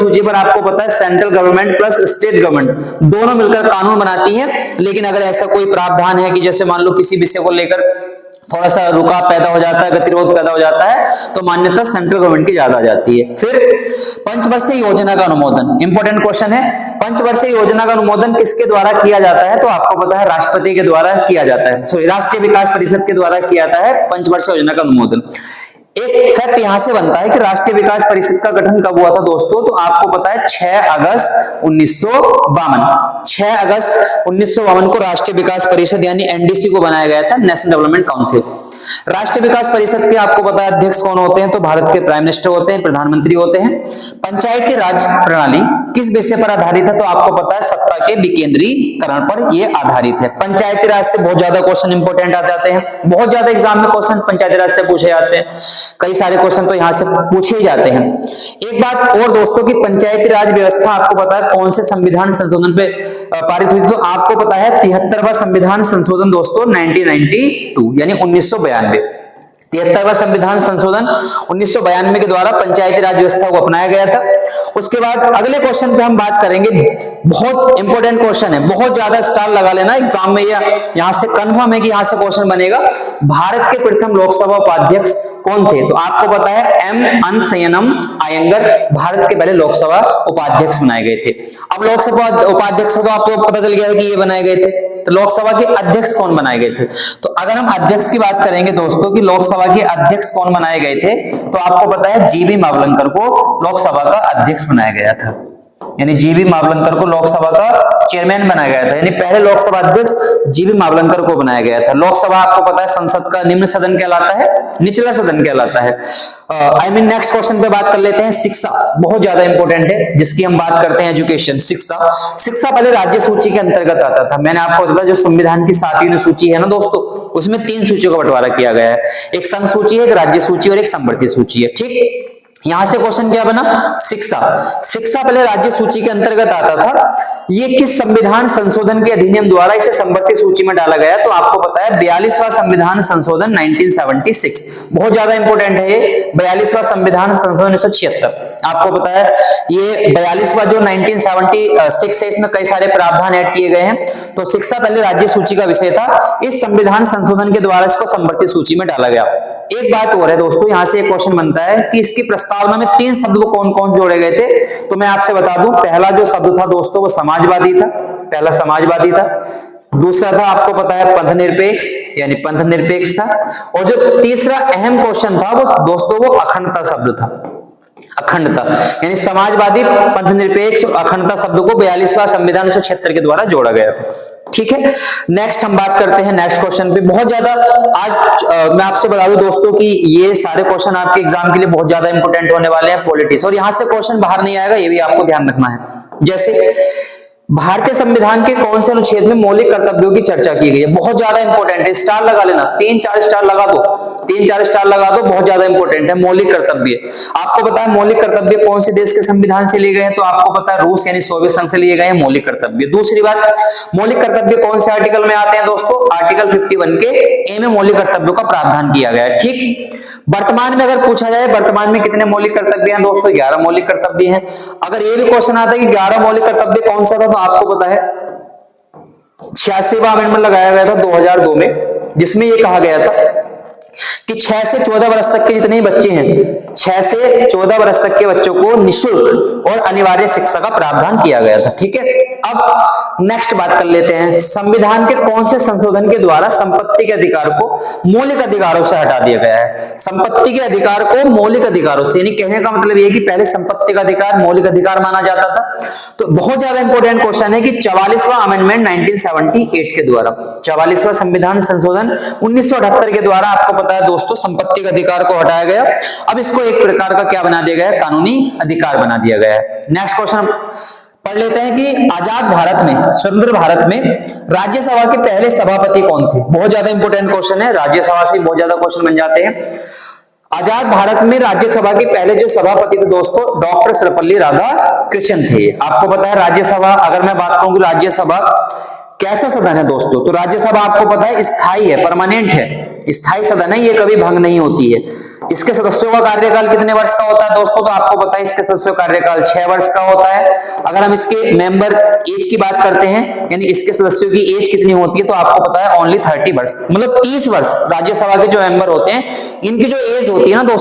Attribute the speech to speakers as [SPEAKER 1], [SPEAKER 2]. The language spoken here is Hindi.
[SPEAKER 1] सूची पर आपको पता है central government plus state government दोनों मिलकर कानून बनाती है, लेकिन अगर ऐसा कोई प्रावधान है कि जैसे मान लो किसी विषय को लेकर थोड़ा सा रुकाव पैदा हो जाता है, गतिरोध पैदा हो जाता है, तो मान्यता सेंट्रल गवर्नमेंट की ज्यादा जाती है। फिर पंचवर्षीय योजना का अनुमोदन, इंपॉर्टेंट क्वेश्चन है। पंचवर्षीय योजना का अनुमोदन किसके द्वारा किया जाता है? तो आपको पता है राष्ट्रपति के द्वारा किया जाता है, सॉरी राष्ट्रीय विकास परिषद के द्वारा किया जाता है पंचवर्षीय योजना का अनुमोदन। एक फैक्ट यहां से बनता है कि राष्ट्रीय विकास परिषद का गठन कब हुआ था दोस्तों? तो आपको पता है 6 अगस्त 1952। 6 अगस्त 1952 को राष्ट्रीय विकास परिषद यानी एनडीसी को बनाया गया था, नेशनल डेवलपमेंट काउंसिल। राष्ट्रीय विकास परिषद के आपको पता है अध्यक्ष कौन होते हैं? तो भारत के प्राइम मिनिस्टर होते हैं, प्रधानमंत्री होते हैं। पंचायती राज प्रणाली किस विषय पर आधारित है? तो आपको पता है सत्ता के विकेंद्रीकरण पर यह आधारित है। पंचायती राज से बहुत ज्यादा क्वेश्चन इंपोर्टेंट आ जाते हैं, बहुत ज्यादा एग्जाम में क्वेश्चन पंचायती राज से पूछे जाते हैं, कई सारे क्वेश्चन तो यहां से पूछे ही जाते हैं। एक बात और दोस्तों की पंचायती राज व्यवस्था आपको पता है कौन से संविधान संशोधन पे पारित हुई? तो आपको पता है 73वां संविधान संशोधन दोस्तों 1992 यानी 1992। 73वां संविधान संशोधन 1992 के द्वारा पंचायती राज व्यवस्था को अपनाया गया था। उसके बाद अगले क्वेश्चन पे हम बात करेंगे, बहुत इंपॉर्टेंट क्वेश्चन है, बहुत ज्यादा स्टार लगा लेना एग्जाम में, यहां से कंफर्म है कि यहां से क्वेश्चन बनेगा। भारत के प्रथम लोकसभा उपाध्यक्ष कौन थे? तो आपको पता है एम अनसयनम अयंगर भारत के पहले लोकसभा उपाध्यक्ष बनाए गए थे। अब लोकसभा उपाध्यक्ष को आपको पता चल गया है कि ये बनाए गए थे, तो लोकसभा के अध्यक्ष कौन बनाए गए थे? तो अगर हम अध्यक्ष की बात करेंगे दोस्तों कि लोकसभा के अध्यक्ष कौन बनाए गए थे, तो आपको पता है जीबी मावलंकर को लोकसभा का अध्यक्ष बनाया गया था, यानी जीबी मावलंकर को लोकसभा का चेयरमैन बनाया गया था, यानी पहले लोकसभा अध्यक्ष जीबी मावलंकर को बनाया गया था। लोकसभा आपको पता है संसद का निम्न सदन कहलाता है, निचला सदन कहलाता है। नेक्स्ट क्वेश्चन पे बात कर लेते हैं, शिक्षा बहुत ज्यादा इंपॉर्टेंट है जिसकी हम बात करते हैं, एजुकेशन। शिक्षा पहले राज्य सूची के अंतर्गत आता था। मैंने आपको बताया जो संविधान की 7वीं सूची है ना दोस्तों, उसमें 3 सूचियों का बंटवारा किया गया है, एक संघ सूची है, एक राज्य सूची और एक संवर्ती सूची है। ठीक, यहां से क्वेश्चन क्या बना? शिक्षा पहले राज्य सूची के अंतर्गत आता था। ये किस संविधान संशोधन के अधिनियम द्वारा इसे संवर्ती सूची में डाला गया? तो आपको पता है 42वां संविधान संशोधन 1976, बहुत ज्यादा इंपॉर्टेंट है ये। 42वां संविधान संशोधन 1976, आपको पता है ये 42वां जो 1976 है, इसमें कई सारे प्रावधान ऐड किए गए हैं। तो शिक्षा पहले राज्य सूची का विषय था, इस संविधान संशोधन के द्वारा इसको संवर्ती सूची में डाला गया। एक बात और है दोस्तों, यहां से एक क्वेश्चन बनता है कि इसकी प्रस्तावना में 3 शब्द कौन कौन से जोड़े गए थे? तो मैं आपसे बता दूं, पहला जो शब्द था दोस्तों वो समाजवादी था, पहला समाजवादी था। दूसरा था आपको पता है पंथ निरपेक्ष, यानी पंथ निरपेक्ष था। और जो तीसरा अहम क्वेश्चन था वो दोस्तों वो अखंडता शब्द था, अखंडता, यानी समाजवादी, पंथ निरपेक्ष और अखंडता शब्द को 42वां संविधान 1976 के द्वारा जोड़ा गया था। ठीक है, नेक्स्ट हम बात करते हैं नेक्स्ट क्वेश्चन पे। बहुत ज्यादा आज मैं आपसे बता दूं दोस्तों कि ये सारे क्वेश्चन आपके एग्जाम के लिए बहुत ज्यादा इंपॉर्टेंट होने वाले हैं, पॉलिटिक्स, और यहां से क्वेश्चन बाहर नहीं आएगा, ये भी आपको ध्यान रखना है। जैसे भारतीय संविधान के कौन से अनुच्छेद में मौलिक कर्तव्यों की चर्चा की गई है? बहुत ज्यादा इंपॉर्टेंट है, स्टार लगा लेना, 3-4 स्टार लगा दो, 3-4 स्टार लगा दो, बहुत ज्यादा इंपॉर्टेंट है। मौलिक कर्तव्य, आपको पता है मौलिक कर्तव्य कौन से देश के संविधान से लिए गए हैं? तो आपको पता है रूस यानी सोवियत संघ से लिए गए हैं मौलिक कर्तव्य। दूसरी बात, मौलिक कर्तव्य कौन से आर्टिकल में आते हैं दोस्तों? आर्टिकल 51 के ए में मौलिक कर्तव्यों का प्रावधान किया गया है। ठीक, वर्तमान में अगर पूछा जाए वर्तमान में कितने मौलिक कर्तव्य हैं दोस्तों? 11 मौलिक कर्तव्य हैं। अगर ये भी क्वेश्चन आता है कि 11 मौलिक कर्तव्य कौन सा था, तो आपको पता है 86वां अमेंडमेंट लगाया गया था 2002 में, जिसमें यह कहा गया था कि 6 से 14 वर्ष तक के जितने बच्चे हैं, 6 से 14 वर्ष तक के बच्चों को निःशुल्क और अनिवार्य शिक्षा का प्रावधान किया गया था। ठीक है, अब नेक्स्ट बात कर लेते हैं, संविधान के कौन से संशोधन के द्वारा संपत्ति के अधिकार को मौलिक अधिकारों से हटा दिया गया है? संपत्ति के अधिकार को मौलिक अधिकारों से, यानी कहने का मतलब यह कि पहले संपत्ति का अधिकार मौलिक अधिकार माना जाता था। तो बहुत ज्यादा इंपॉर्टेंट क्वेश्चन है कि 44वां अमेंडमेंट 1978 के द्वारा, 44वां संविधान संशोधन 1978 के द्वारा आपको पता है दोस्तों संपत्ति के अधिकार को हटाया गया। अब इसको एक प्रकार का क्या बना दिया गया है? कानूनी अधिकार बना दिया गया है। नेक्स्ट क्वेश्चन पढ़ लेते हैं कि आजाद भारत में, स्वतंत्र भारत में राज्यसभा के पहले सभापति कौन थे? बहुत ज्यादा इंपॉर्टेंट क्वेश्चन है, राज्यसभा से बहुत ज्यादा क्वेश्चन बन जाते हैं। आजाद भारत में राज्यसभा के पहले जो सभापति थे दोस्तों डॉक्टर सर्वपल्ली राधाकृष्णन थे। आपको पता है राज्यसभा, अगर मैं बात करूं कि राज्यसभा कैसा सदन है दोस्तों? तो राज्यसभा आपको पता है स्थायी है, परमानेंट है, स्थायी सदन है, ये कभी भंग नहीं होती है। इसके सदस्यों का कार्यकाल कितने वर्ष का होता है दोस्तों? तो आपको पता है इसके सदस्यों का कार्यकाल 6 वर्ष का होता है। अगर हम इसके मेंबर एज की बात करते हैं, यानी इसके सदस्यों की एज कितनी होती है, तो आपको पता है ओनली 30 वर्ष, मतलब 30 वर्ष राज्यसभा के जो मेंबर होते हैं इनकी जो एज होती है ना दोस्तों